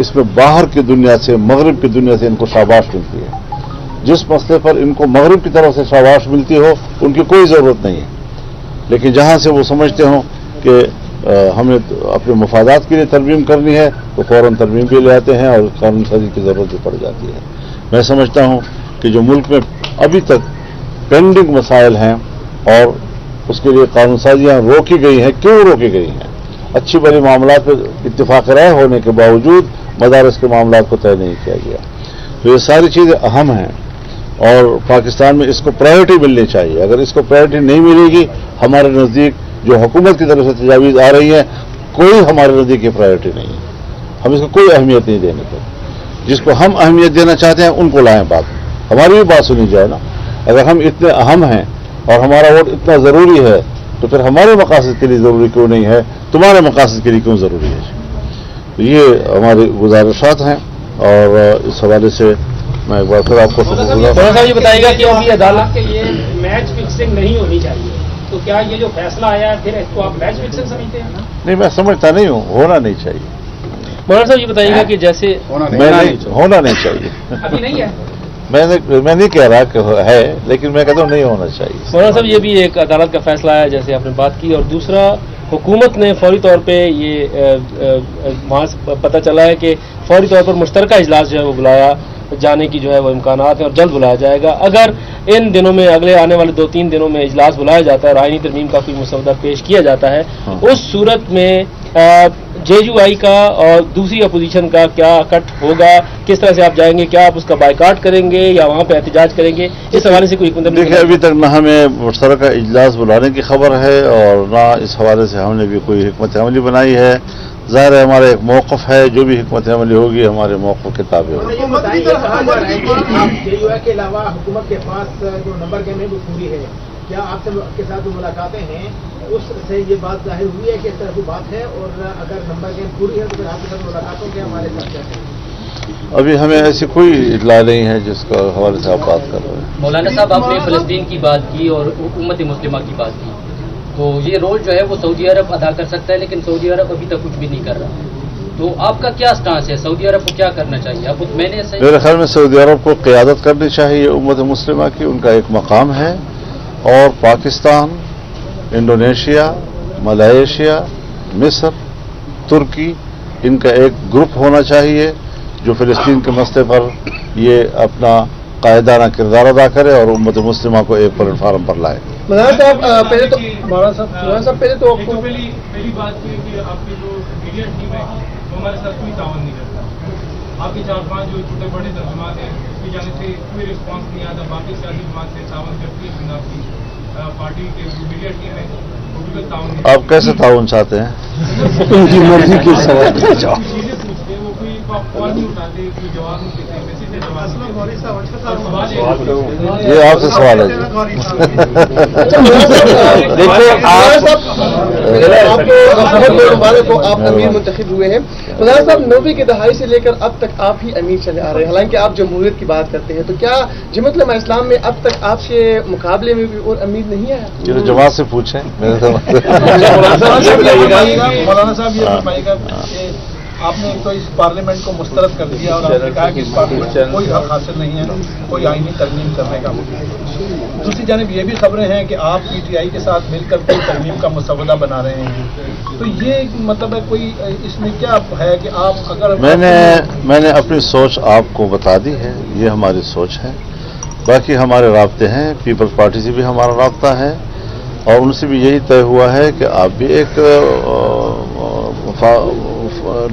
اس میں باہر کی دنیا سے، مغرب کی دنیا سے ان کو شاباش ملتی ہے. جس مسئلے پر ان کو مغرب کی طرف سے شاباش ملتی ہو ان کی کوئی ضرورت نہیں ہے، لیکن جہاں سے وہ سمجھتے ہوں کہ ہمیں اپنے مفادات کے لیے ترمیم کرنی ہے تو فوراً ترمیم بھی لے آتے ہیں اور قانون سازی کی ضرورت بھی پڑ جاتی ہے. میں سمجھتا ہوں کہ جو ملک میں ابھی تک پینڈنگ مسائل ہیں اور اس کے لیے قانون سازیاں روکی گئی ہیں، کیوں روکی گئی ہیں؟ اچھی بڑی معاملات پر اتفاق رائے ہونے کے باوجود مدارس کے معاملات کو طے نہیں کیا گیا. تو یہ ساری چیزیں اہم ہیں اور پاکستان میں اس کو پرائیورٹی ملنی چاہیے. اگر اس کو پرائیورٹی نہیں ملے گی، ہمارے نزدیک جو حکومت کی طرف سے تجاویز آ رہی ہیں کوئی ہمارے نزدیک کی پرائیورٹی نہیں ہے. ہم اس کو کوئی اہمیت نہیں دینے کو. جس کو ہم اہمیت دینا چاہتے ہیں ان کو لائیں بات، ہماری بھی بات سنی جائے نا. اگر ہم اتنے اہم ہیں اور ہمارا ووٹ اتنا ضروری ہے تو پھر ہمارے مقاصد کے لیے ضروری کیوں نہیں ہے، تمہارے مقاصد کے لیے کیوں ضروری ہے؟ یہ ہماری گزارشات ہیں اور اس حوالے سے میں ایک بار پھر آپ کو صاحب یہ بتائیے گا کہ ابھی عدالت کے یہ میچ فکسنگ نہیں ہونی چاہیے، تو کیا یہ جو فیصلہ آیا ہے پھر اس کو آپ میچ فکسنگ سمجھتے ہیں؟ نہیں، میں سمجھتا نہیں ہوں، ہونا نہیں چاہیے. مولانا صاحب یہ بتائیے گا کہ جیسے ہونا نہیں چاہیے. ابھی نہیں ہے، میں نہیں کہہ رہا کہ ہے، لیکن میں کہتا ہوں نہیں ہونا چاہیے. مولانا صاحب یہ بھی ایک عدالت کا فیصلہ ہے جیسے آپ نے بات کی، اور دوسرا حکومت نے فوری طور پہ یہ وہاں سے پتہ چلا ہے کہ فوری طور پر مشترکہ اجلاس جو ہے وہ بلایا جانے کی جو ہے وہ امکانات ہیں اور جلد بلایا جائے گا. اگر ان دنوں میں اگلے آنے والے 2-3 دنوں میں اجلاس بلایا جاتا ہے اور آئینی ترمیم کا کوئی مسودہ پیش کیا جاتا ہے، اس صورت میں جے یو آئی کا اور دوسری اپوزیشن کا کیا کٹ ہوگا؟ کس طرح سے آپ جائیں گے؟ کیا آپ اس کا بائیکاٹ کریں گے یا وہاں پہ احتجاج کریں گے؟ اس حوالے سے کوئی دیکھیں، ابھی تک نہ ہمیں مشترکہ اجلاس بلانے کی خبر ہے اور نہ اس حوالے سے ہم نے بھی کوئی حکمت عملی بنائی ہے. ظاہر ہے ہمارا ایک موقف ہے، جو بھی حکمت عملی ہوگی ہمارے موقف کے تابع ہوگی. جے یو آئی کے علاوہ حکومت کے پاس جو نمبر گیم ہے وہ پوری ہے، کیا آپ کے ساتھ جو ملاقاتیں ہیں اس سے یہ بات ظاہر ہوئی ہے کہ اس طرح کی بات ہے؟ اور اگر نمبر گیم پوری ہے تو پھر آپ کے ساتھ ملاقاتوں کے ہمارے ساتھ کیا ہے؟ ابھی ہمیں ایسی کوئی اطلاع نہیں ہے جس کا حوالے سے آپ بات کر رہے ہیں. مولانا صاحب آپ نے فلسطین کی بات کی اور امت مسلمہ کی بات کی، تو یہ رول جو ہے وہ سعودی عرب ادا کر سکتا ہے، لیکن سعودی عرب ابھی تک کچھ بھی نہیں کر رہا. تو آپ کا کیا سٹانس ہے؟ سعودی عرب کو کیا کرنا چاہیے؟ اب میں نے میرے خیال میں سعودی عرب کو قیادت کرنی چاہیے امت مسلمہ کی، ان کا ایک مقام ہے. اور پاکستان، انڈونیشیا، ملائیشیا، مصر، ترکی، ان کا ایک گروپ ہونا چاہیے جو فلسطین کے مسئلے پر یہ اپنا قائدانہ کردار ادا کرے اور امت مسلمہ کو ایک پلیٹ فارم پر لائے. مولانا صاحب پہلے تو پہلی بات یہ کہ آپ کی جو میڈیا ٹیم ہے وہ ہمارے ساتھ کوئی تعاون نہیں کرتا. آپ کے 4-5 جو چھوٹے بڑے ترجمات ہیں اس کی جانب سے کوئی رسپانس نہیں آتا. باقی سیاسی جماعت سے تعاون کرتی ہے، آپ کی پارٹی کے جو میڈیا ٹیم ہے وہ بھی تعاون نہیں. آپ کیسے تعاون چاہتے ہیں؟ ان کی مرضی کے سوال چیزیں پوچھتے ہیں، وہ کوئی کال نہیں اٹھاتے، کوئی جواب نہیں دیتے، میسج سے جواب نہیں. یہ آپ سے سوال ہے کو آپ امیر منتخب ہوئے ہیں. مولانا صاحب 90 کی دہائی سے لے کر اب تک آپ ہی امیر چلے آ رہے ہیں، حالانکہ آپ جمہوریت کی بات کرتے ہیں. تو کیا جماعت علماء اسلام میں اب تک آپ کے مقابلے میں بھی اور امیر نہیں آیا؟ جماعت سے پوچھیں. مولانا صاحب یہ فرمائیے گا کہ آپ نے تو اس پارلیمنٹ کو مسترد کر دیا اور آپ نے کہا کہ اس پارلیمنٹ کو کوئی حق حاصل نہیں ہے کوئی آئینی ترمیم کرنے کا. دوسری جانب یہ بھی خبریں ہیں کہ آپ پی ٹی آئی کے ساتھ مل کر کوئی ترمیم کا مسودہ بنا رہے ہیں. تو یہ مطلب ہے کوئی اس میں کیا ہے کہ آپ اگر میں نے اپنی سوچ آپ کو بتا دی ہے، یہ ہماری سوچ ہے. باقی ہمارے رابطے ہیں، پیپلز پارٹی سے بھی ہمارا رابطہ ہے اور ان سے بھی یہی طے ہوا ہے کہ آپ بھی ایک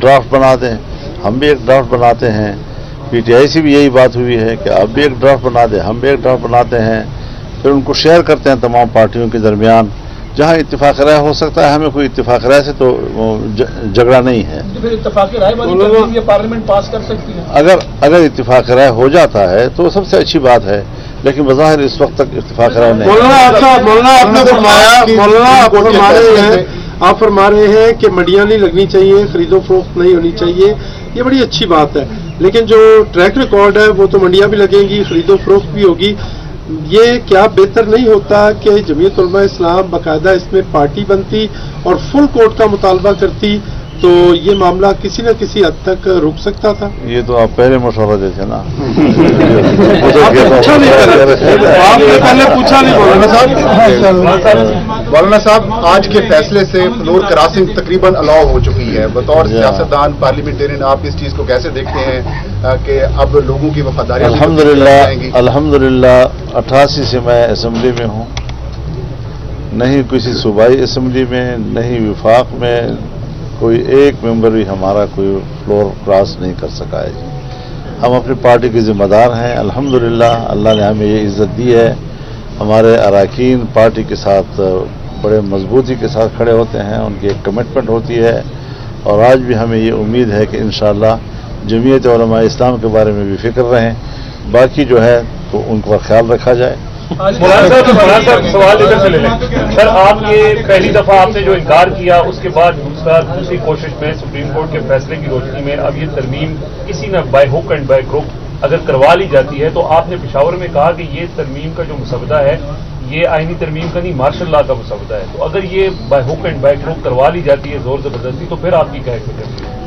ڈرافٹ بنا دیں، ہم بھی ایک ڈرافٹ بناتے ہیں. پی ٹی آئی سے بھی یہی بات ہوئی ہے کہ آپ بھی ایک ڈرافٹ بنا دیں، ہم بھی ایک ڈرافٹ بناتے ہیں. پھر ان کو شیئر کرتے ہیں تمام پارٹیوں کے درمیان. جہاں اتفاق رائے ہو سکتا ہے، ہمیں کوئی اتفاق رائے سے تو جھگڑا نہیں ہے. پھر اتفاق رائے والی ترمیم یہ پارلیمنٹ پاس کر سکتی ہے. اگر اتفاق رائے ہو جاتا ہے تو سب سے اچھی بات ہے، لیکن بظاہر اس وقت تک اتفاق رائے نہیں. آپ فرما رہے ہیں کہ منڈیاں نہیں لگنی چاہیے، خرید و فروخت نہیں ہونی چاہیے، یہ بڑی اچھی بات ہے. لیکن جو ٹریک ریکارڈ ہے وہ تو منڈیاں بھی لگیں گی، خرید و فروخت بھی ہوگی. یہ کیا بہتر نہیں ہوتا کہ جمعیت علماء اسلام باقاعدہ اس میں پارٹی بنتی اور فل کوٹ کا مطالبہ کرتی تو یہ معاملہ کسی نہ کسی حد تک رک سکتا تھا. یہ تو آپ پہلے مشورہ دیتے نا. آپ نے پہلے پوچھا نہیں. مولانا صاحب آج کے فیصلے سے فلور کراسنگ تقریباً الاؤ ہو چکی ہے. بطور سیاستدان پارلیمنٹرین آپ اس چیز کو کیسے دیکھتے ہیں کہ اب لوگوں کی وفاداری؟ الحمدللہ 88 سے میں اسمبلی میں ہوں. نہیں کسی صوبائی اسمبلی میں نہیں وفاق میں کوئی ایک ممبر بھی ہمارا کوئی فلور کراس نہیں کر سکا ہے. ہم اپنی پارٹی کے ذمہ دار ہیں. الحمدللہ اللہ نے ہمیں یہ عزت دی ہے. ہمارے اراکین پارٹی کے ساتھ بڑے مضبوطی کے ساتھ کھڑے ہوتے ہیں. ان کی ایک کمٹمنٹ ہوتی ہے اور آج بھی ہمیں یہ امید ہے کہ انشاءاللہ جمعیت علماء اسلام کے بارے میں بھی فکر رہیں. باقی جو ہے تو ان کا خیال رکھا جائے. مولانا صاحب سوال ادھر سے لے لیں. سر آپ کے پہلی دفعہ آپ نے جو انکار کیا اس کے بعد دوسری کوشش میں سپریم کورٹ کے فیصلے کی روشنی میں اب یہ ترمیم کسی نہ by hook and by crook اگر کروا لی جاتی ہے تو آپ نے پشاور میں کہا کہ یہ ترمیم کا جو مسودہ ہے یہ آئینی ترمیم کا نہیں مارشل لا کا مسودہ ہے. تو اگر یہ by hook and by crook کروا لی جاتی ہے زور زبردستی تو پھر آپ کی کیا حیثیت ہے؟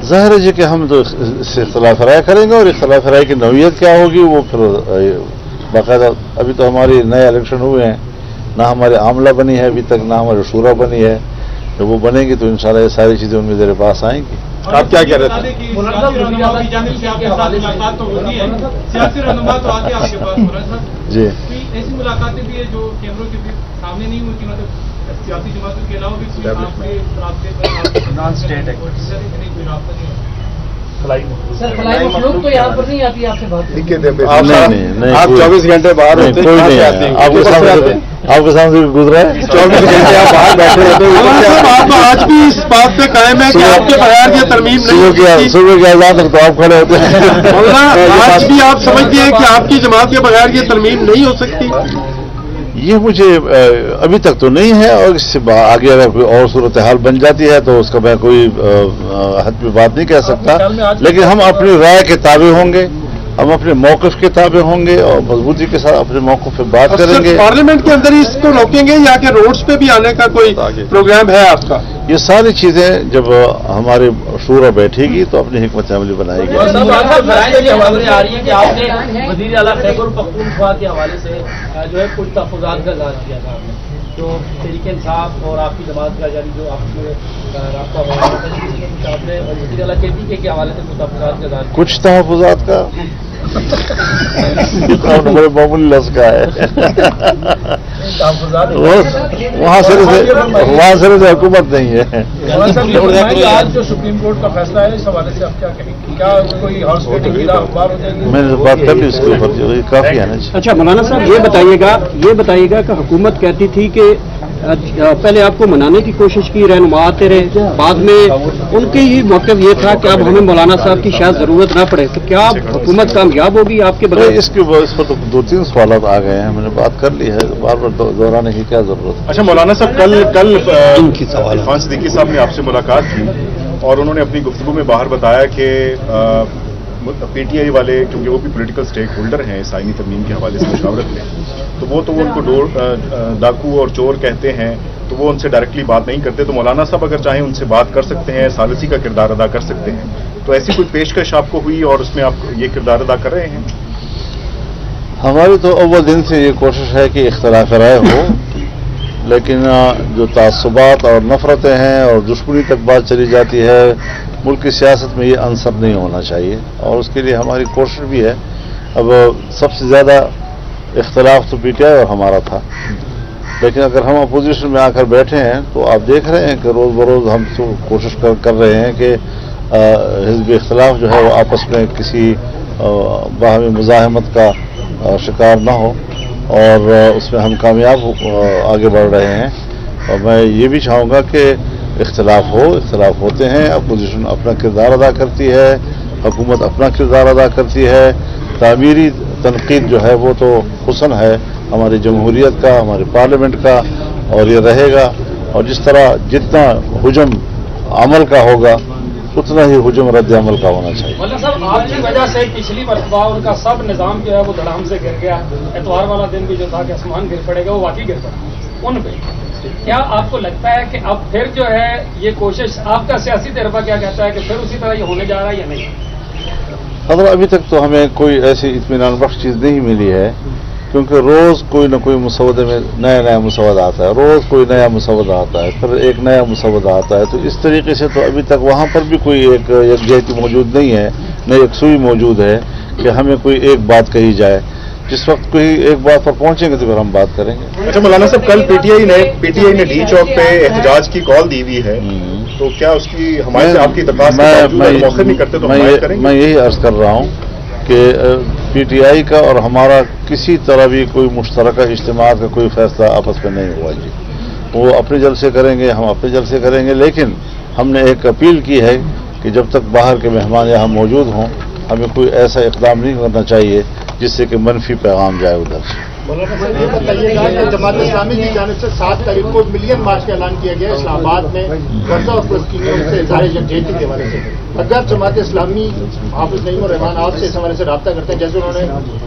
ظاہر ہے جی کہ ہم تو اس سے اختلاف رائے کریں گے اور اختلاف رائے کی نوعیت کیا ہوگی وہ پھر باقاعدہ. ابھی تو ہماری نئے الیکشن ہوئے ہیں, نہ ہمارے عاملہ بنی ہے ابھی تک, نہ ہماری شورا بنی ہے. جب وہ بنے گی تو انشاءاللہ یہ ساری چیزیں ان میں میرے پاس آئیں گی. آپ کیا کہہ رہے تھے؟ سیاسی رہنما تو آتے آپ کے پاس جی ایسی ملاقاتیں بھی ہے جو کیمروں کے سامنے نہیں ہوتی, مطلب سیاسی جماعتوں کے علاوہ بھی کوئی آپ کے رابطے پر نان اسٹیٹ کوئی رابطہ نہیں ہے. سر فلائی مخلوق تو یہاں پر نہیں آتی آپ سے بات؟ آپ 24 گھنٹے باہر ہوتے ہیں. آپ کے سامنے گزرا ہے 24 گھنٹے آپ باہر بیٹھے ہوتے ہیں. آپ آج بھی اس بات پہ قائم ہے کہ آپ کے بغیر یہ ترمیم نہیں. صبح کے اذان تک تو آپ کھڑے ہوتے ہیں. آج بھی آپ سمجھتے ہیں کہ آپ کی جماعت کے بغیر یہ ترمیم نہیں ہو سکتی؟ یہ مجھے ابھی تک تو نہیں ہے, اور اس سے آگے اگر کوئی اور صورتحال بن جاتی ہے تو اس کا میں کوئی حد پہ بات نہیں کہہ سکتا. لیکن ہم اپنی رائے کے تابع ہوں گے, ہم اپنے موقف کے تابع ہوں گے اور مضبوطی کے ساتھ اپنے موقف پہ بات کریں گے. پارلیمنٹ کے اندر ہی اس کو روکیں گے یا کہ روڈز پہ بھی آنے کا کوئی پروگرام ہے آپ کا؟ یہ ساری چیزیں جب ہمارے شورا بیٹھے گی تو اپنی حکمت عملی بنائے گی. آ رہی ہے کہ آپ نے وزیر اعلیٰ خیبر پختونخوا کے حوالے سے جو ہے کچھ تحفظات کا اظہار کیا تھا جو تحریک انصاف اور آپ کی جماعت کا جاری جو آپ میں رابطہ ہوا ہے آپ نے وزیر اعلیٰ کے حوالے سے کچھ تحفظات کا اظہار کچھ تحفظات کا بڑے معمولی لفظ کا ہے. وہاں سے حکومت نہیں ہے. آج جو سپریم کورٹ کا فیصلہ ہے اس حوالے سے آپ کیا کہیں گے؟ کیا کوئی ہاؤس میٹنگ کی اخبار ہو جائے گی؟ میں نے بات کر لی اس کے اوپر, کافی ہے نا. اچھا مولانا صاحب یہ بتائیے گا کہ حکومت کہتی تھی کہ پہلے آپ کو منانے کی کوشش کی, رہنما آتے رہے, بعد میں ان کے ہی موقف یہ تھا کہ اب ہمیں مولانا صاحب کی شاید ضرورت نہ پڑے. تو کیا حکومت کامیاب ہوگی آپ کے بغیر؟ اس پر تو 2-3 سوالات آ گئے ہیں, میں نے بات کر لی ہے, بار بار دہرانے کی کیا ضرورت ہے. اچھا مولانا صاحب کل عرفان صدیقی صاحب نے آپ سے ملاقات کی اور انہوں نے اپنی گفتگو میں باہر بتایا کہ پی ٹی آئی والے کیونکہ وہ بھی پولیٹیکل اسٹیک ہولڈر ہیں اس آئینی ترمیم کے حوالے سے مشاورت میں, تو وہ ان کو ڈاکو اور چور کہتے ہیں, تو وہ ان سے ڈائریکٹلی بات نہیں کرتے. تو مولانا صاحب اگر چاہیں ان سے بات کر سکتے ہیں, ثالثی کا کردار ادا کر سکتے ہیں. تو ایسی کوئی پیشکش آپ کو ہوئی اور اس میں آپ یہ کردار ادا کر رہے ہیں؟ ہماری تو اول دن سے یہ کوشش ہے کہ اختلاف رائے ہو, لیکن جو تعصبات اور نفرتیں ہیں اور دشمنی تک بات چلی جاتی ہے, ملک کی سیاست میں یہ عنصر نہیں ہونا چاہیے, اور اس کے لیے ہماری کوشش بھی ہے. اب سب سے زیادہ اختلاف تو پی ٹی آئی اور ہمارا تھا, لیکن اگر ہم اپوزیشن میں آ کر بیٹھے ہیں تو آپ دیکھ رہے ہیں کہ روز بروز ہم کوشش کر رہے ہیں کہ حزب اختلاف جو ہے وہ آپس میں کسی باہمی مزاحمت کا شکار نہ ہو, اور اس میں ہم کامیاب آگے بڑھ رہے ہیں. اور میں یہ بھی چاہوں گا کہ اختلاف ہوتے ہیں, اپوزیشن اپنا کردار ادا کرتی ہے, حکومت اپنا کردار ادا کرتی ہے. تعمیری تنقید جو ہے وہ تو حسن ہے ہماری جمہوریت کا, ہمارے پارلیمنٹ کا, اور یہ رہے گا. اور جس طرح جتنا حجم عمل کا ہوگا اتنا ہی حجم رد عمل کا ہونا چاہیے. مولانا صاحب آپ کی وجہ سے پچھلی مرتبہ ان کا سب نظام جو ہے وہ دھڑام سے گر گیا. اتوار والا دن بھی جو تھا کہ آسمان گر پڑے گا وہ واقعی گر پڑا. ان پہ کیا آپ کو لگتا ہے کہ اب پھر جو ہے یہ کوشش آپ کا سیاسی تجربہ کیا کہتا ہے کہ پھر اسی طرح یہ ہونے جا رہا ہے یا نہیں؟ حضرت ابھی تک تو ہمیں کوئی ایسی اطمینان بخش چیز نہیں ملی ہے، کیونکہ روز کوئی نہ کوئی مسودے میں نیا مسودہ آتا ہے، روز کوئی نیا مسودہ آتا ہے، پھر ایک نیا مسودہ آتا ہے، تو اس طریقے سے تو ابھی تک وہاں پر بھی کوئی ایک یکجہتی موجود نہیں ہے، نہ یکسوئی موجود ہے کہ ہمیں کوئی ایک بات کہی جائے۔ جس وقت کوئی ایک بات پر پہنچیں گے تو پھر ہم بات کریں گے۔ اچھا مولانا صاحب، کل پی ٹی آئی نے ڈی چوک پہ احتجاج کی کال دی ہوئی ہے، تو کیا اس کی حمایت سے آپ کی درخواست موخر نہیں کرتے تو حمایت کریں گے؟ میں یہی عرض کر رہا ہوں کہ پی ٹی آئی کا اور ہمارا کسی طرح بھی کوئی مشترکہ اجتماع کا کوئی فیصلہ آپس میں نہیں ہوا جی۔ وہ اپنے جلسے کریں گے، ہم اپنے جلسے کریں گے، لیکن ہم نے ایک اپیل کی ہے کہ جب تک باہر کے مہمان یہاں موجود ہوں ہمیں کوئی ایسا اقدام نہیں کرنا چاہیے جس سے کہ منفی پیغام جائے ادھر سے۔ مولانا صاحب یہ بتائیے گا کہ جماعت اسلامی کی جانب سے 7 تاریخ کو ملین مارچ کا اعلان کیا گیا اسلام آباد میں غزہ اور فلسطینیوں سے اظہار یکجہتی کے حوالے سے، اگر جماعت اسلامی حافظ نعیم الرحمان آپ سے اس حوالے سے رابطہ کرتے ہیں، جیسے انہوں نے 2